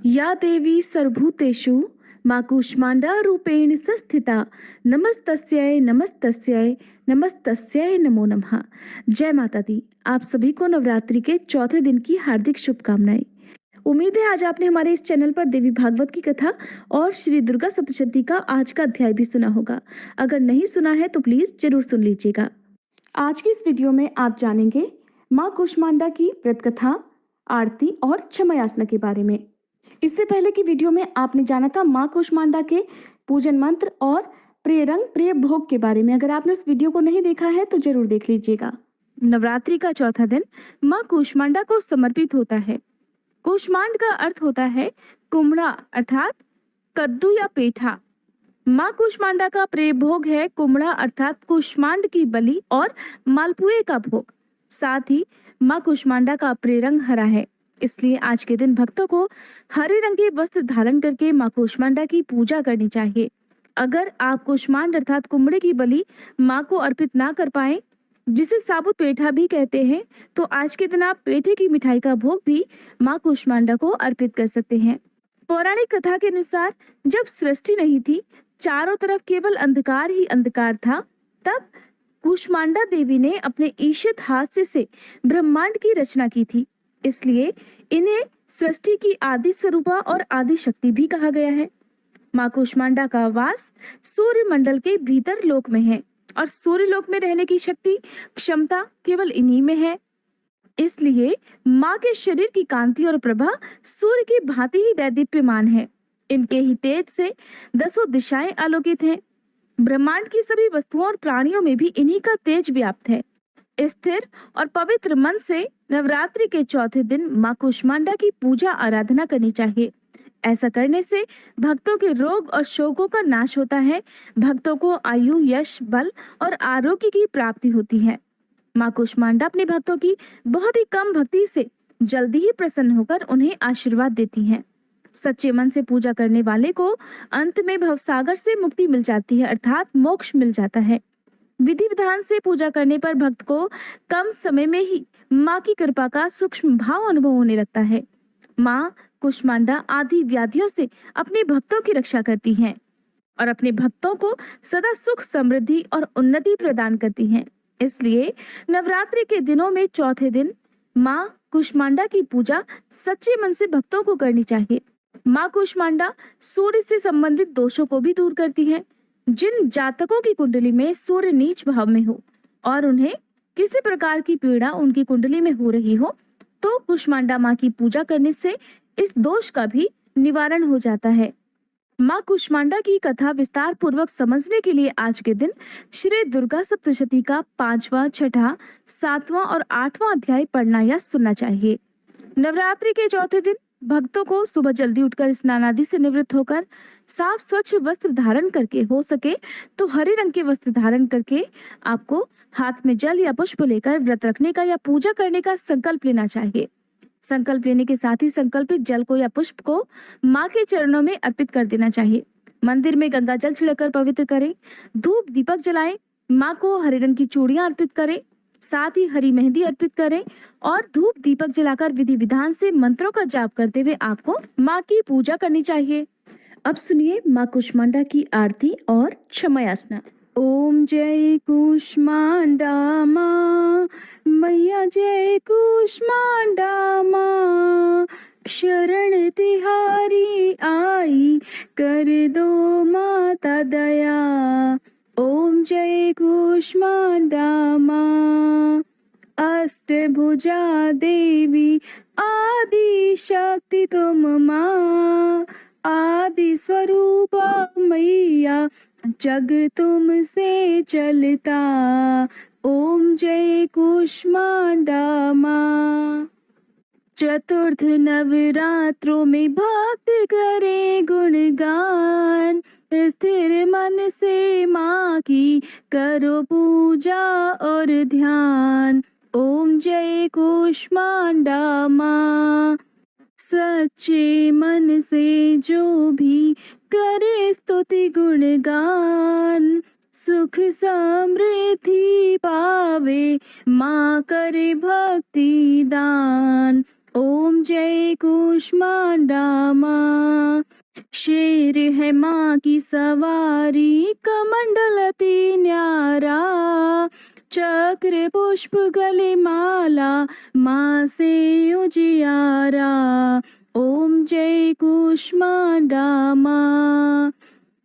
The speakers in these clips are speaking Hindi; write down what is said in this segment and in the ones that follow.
या देवी सर्वभूतेषु मां कूष्मांडा रूपेण संस्थिता नमस्तस्यै नमस्तस्यै नमस्तस्यै नमो नमः। जय माता दी। आप सभी को नवरात्रि के चौथे दिन की हार्दिक शुभकामनाएं। उम्मीद है आज आपने हमारे इस चैनल पर देवी भागवत की कथा और श्री दुर्गा सप्तशती का आज का अध्याय भी सुना होगा। अगर नहीं सुना है तो प्लीज जरूर सुन लीजिएगा। आज की इस वीडियो में आप जानेंगे माँ कूष्मांडा की व्रत कथा, आरती और क्षमा याचना के बारे में। इससे पहले की वीडियो में आपने जाना था माँ कूष्मांडा के पूजन मंत्र और प्रिय रंग प्रिय भोग के बारे में। अगर आपने उस वीडियो को नहीं देखा है तो जरूर देख लीजिएगा। नवरात्रि का चौथा दिन माँ कूष्मांडा को समर्पित होता है। कूष्मांड का अर्थ होता है कुम्हड़ा अर्थात कद्दू या पेठा। माँ कूष्मांडा का प्रिय भोग है कुम्हड़ा अर्थात कूष्मांड की बलि और मालपुए का भोग। साथ ही माँ कूष्मांडा का प्रिय रंग हरा है, इसलिए आज के दिन भक्तों को हरे रंग के वस्त्र धारण करके माँ कूष्मांडा की पूजा करनी चाहिए। अगर आप कूष्मांड अर्थात कुम्हड़े की बलि माँ को अर्पित ना कर पाए, जिसे साबुत पेठा भी कहते हैं, तो आज के दिन आप पेठे की मिठाई का भोग भी माँ कूष्मांडा को अर्पित कर सकते हैं। पौराणिक कथा के अनुसार जब सृष्टि नहीं थी, चारों तरफ केवल अंधकार ही अंधकार था, तब कूष्मांडा देवी ने अपने ईशित हास्य से ब्रह्मांड की रचना की थी। इसलिए इन्हें सृष्टि की आदि स्वरूपा और आदि शक्ति भी कहा गया है। माँ कूष्मांडा का वास सूर्य मंडल के भीतर लोक में है और सूर्य लोक में रहने की शक्ति क्षमता केवल इन्हीं में है। इसलिए माँ के शरीर की कांति और प्रभा सूर्य की भांति ही दैदीप्यमान है। इनके ही तेज से दसों दिशाएं आलोकित हैं। ब्रह्मांड की सभी वस्तुओं और प्राणियों में भी इन्हीं का तेज व्याप्त है। स्थिर और पवित्र मन से नवरात्रि के चौथे दिन माँ कूष्मांडा की पूजा आराधना करनी चाहिए। ऐसा करने से भक्तों के रोग और शोकों का नाश होता है। भक्तों को आयु, यश, बल और आरोग्य की प्राप्ति होती है। माँ कूष्मांडा अपने भक्तों की बहुत ही कम भक्ति से जल्दी ही प्रसन्न होकर उन्हें आशीर्वाद देती हैं। सच्चे मन से पूजा करने वाले को अंत में भवसागर से मुक्ति मिल जाती है, अर्थात मोक्ष मिल जाता है। विधि विधान से पूजा करने पर भक्त को कम समय में ही माँ की कृपा का सूक्ष्म भाव अनुभव होने लगता है। माँ कूष्मांडा आदि व्याधियों से अपने भक्तों की रक्षा करती हैं और अपने भक्तों को सदा सुख, समृद्धि और उन्नति प्रदान करती हैं। इसलिए नवरात्रि के दिनों में चौथे दिन माँ कूष्मांडा की पूजा सच्चे मन से भक्तों को करनी चाहिए। माँ कूष्मांडा सूर्य से संबंधित दोषों को भी दूर करती है। जिन जातकों की कुंडली में सूर्य नीच भाव में हो और उन्हें किसी प्रकार की पीड़ा उनकी कुंडली में हो रही हो, तो कूष्मांडा माँ की पूजा करने से इस दोष का भी निवारण हो जाता है। माँ कूष्मांडा की कथा विस्तार पूर्वक समझने के लिए आज के दिन श्री दुर्गा सप्तशती का 5वां, 6ठा, 7वां और 8वां अध्याय पढ़ना या सुनना चाहिए। नवरात्रि के चौथे दिन भक्तों को सुबह जल्दी उठकर स्नान आदि से निवृत्त होकर साफ स्वच्छ वस्त्र धारण करके, हो सके तो हरे रंग के वस्त्र धारण करके, आपको हाथ में जल या पुष्प लेकर व्रत रखने का या पूजा करने का संकल्प लेना चाहिए। संकल्प लेने के साथ ही संकल्पित जल को या पुष्प को माँ के चरणों में अर्पित कर देना चाहिए। मंदिर में गंगा जल छिड़कर पवित्र करें। धूप दीपक जलाएं। माँ को हरे रंग की चूड़ियां अर्पित करें। साथ ही हरी मेहंदी अर्पित करें और धूप दीपक जलाकर विधि विधान से मंत्रों का जाप करते हुए आपको माँ की पूजा करनी चाहिए। अब सुनिए माँ कूष्मांडा की आरती और क्षमा याचना। ओम जय कूष्मांडा माँ, मैया जय कूष्मांडा माँ, शरण तिहारी आई, कर दो माता दया। ओम जय कूष्मांडा माँ, अष्टभुजा देवी आदि शक्ति तुम माँ, आदि स्वरूपा मैया, जग तुमसे चलता। ओम जय कूष्मांडा माँ। चतुर्थ नवरात्रों में भक्त करे गुणगान, स्थिर मन से माँ की करो पूजा और ध्यान। ओम जय कूष्मांडा माँ। सच्चे मन से जो भी करे स्तुति गुणगान, सुख समृद्धि पावे, माँ करे भक्ति दान। ओम जय कूष्मांडा माँ। शेर है माँ की सवारी, कमंडल अति न्यारा, चक्र पुष्प गले माला, माँ से उजियारा। ओम जय कूष्मांडा माँ।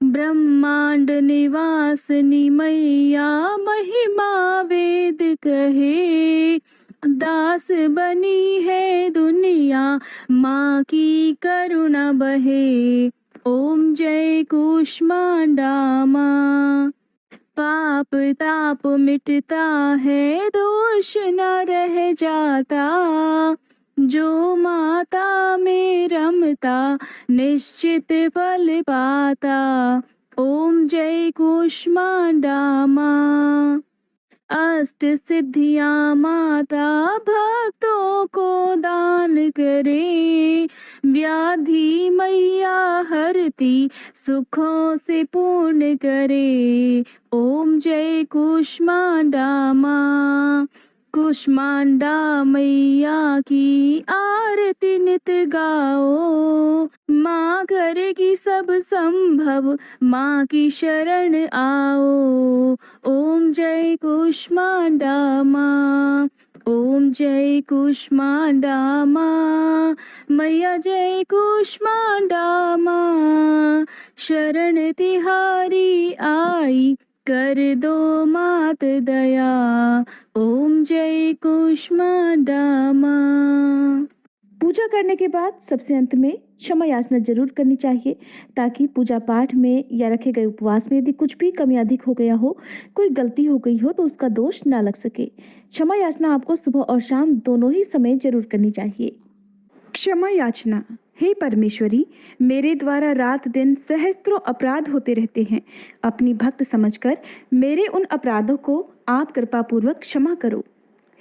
ब्रह्मांड निवासनी मैया, महिमा वेद कहे, दास बनी है दुनिया, माँ की करुणा बहे। ओम जय कूष्मांडा माँ। पाप ताप मिटता है, दोष न रह जाता, जो माता में रमता, निश्चित फल पाता। ओम जय कूष्मांडा माँ। अष्ट सिद्धियां माता, भक्तों को दान करे, व्याधि मैया हरती, सुखों से पूर्ण करे। ओम जय कूष्मांडा माँ। कूष्मांडा मैया की आरती नित गाओ, माँ करेगी सब संभव, माँ की शरण आओ। ओम जय कूष्मांडा माँ। ओम जय कूष्मांडा माँ। मैया जय कूष्मांडा माँ। शरण तिहारी आई, कर दो मात दया। ओम जय कूष्मांडा माँ। पूजा करने के बाद सबसे अंत में क्षमा याचना जरूर करनी चाहिए, ताकि पूजा पाठ में या रखे गए उपवास में यदि कुछ भी कमी अधिक हो गया हो, कोई गलती हो गई हो, तो उसका दोष ना लग सके। क्षमा याचना आपको सुबह और शाम दोनों ही समय जरूर करनी चाहिए। क्षमा याचना। हे परमेश्वरी, मेरे द्वारा रात दिन सहस्त्रों अपराध होते रहते हैं। अपनी भक्त समझकर मेरे उन अपराधों को आप कृपापूर्वक क्षमा करो।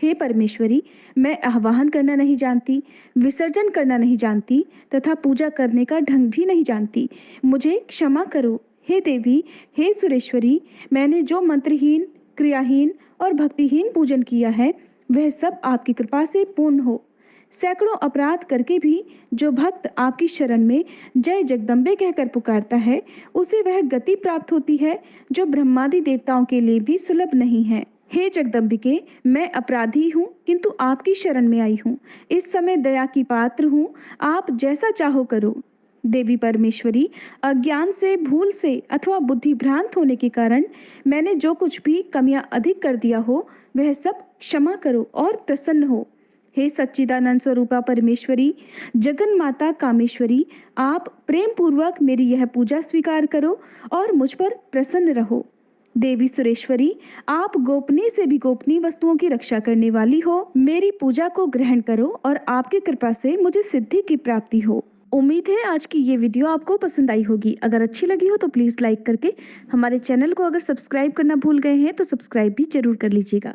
हे परमेश्वरी, मैं आह्वान करना नहीं जानती, विसर्जन करना नहीं जानती तथा पूजा करने का ढंग भी नहीं जानती, मुझे क्षमा करो। हे देवी, हे सुरेश्वरी, मैंने जो मंत्रहीन, क्रियाहीन और भक्तिहीन पूजन किया है, वह सब आपकी कृपा से पूर्ण हो। सैकड़ों अपराध करके भी जो भक्त आपकी शरण में जय जगदम्बे कहकर पुकारता है, उसे वह गति प्राप्त होती है जो ब्रह्मादि देवताओं के लिए भी सुलभ नहीं है। हे जगदम्बिके, मैं अपराधी हूँ, किंतु आपकी शरण में आई हूँ। इस समय दया की पात्र हूँ, आप जैसा चाहो करो। देवी परमेश्वरी, अज्ञान से, भूल से अथवा बुद्धि भ्रांत होने के कारण मैंने जो कुछ भी कमियां अधिक कर दिया हो, वह सब क्षमा करो और प्रसन्न हो। हे सच्चिदानंद स्वरूपा परमेश्वरी, जगन माता कामेश्वरी, आप प्रेम पूर्वक मेरी यह पूजा स्वीकार करो और मुझ पर प्रसन्न रहो। देवी सुरेश्वरी, आप गोपनीय से भी गोपनीय वस्तुओं की रक्षा करने वाली हो, मेरी पूजा को ग्रहण करो और आपकी कृपा से मुझे सिद्धि की प्राप्ति हो। उम्मीद है आज की ये वीडियो आपको पसंद आई होगी। अगर अच्छी लगी हो तो प्लीज़ लाइक करके हमारे चैनल को, अगर सब्सक्राइब करना भूल गए हैं तो सब्सक्राइब भी जरूर कर लीजिएगा।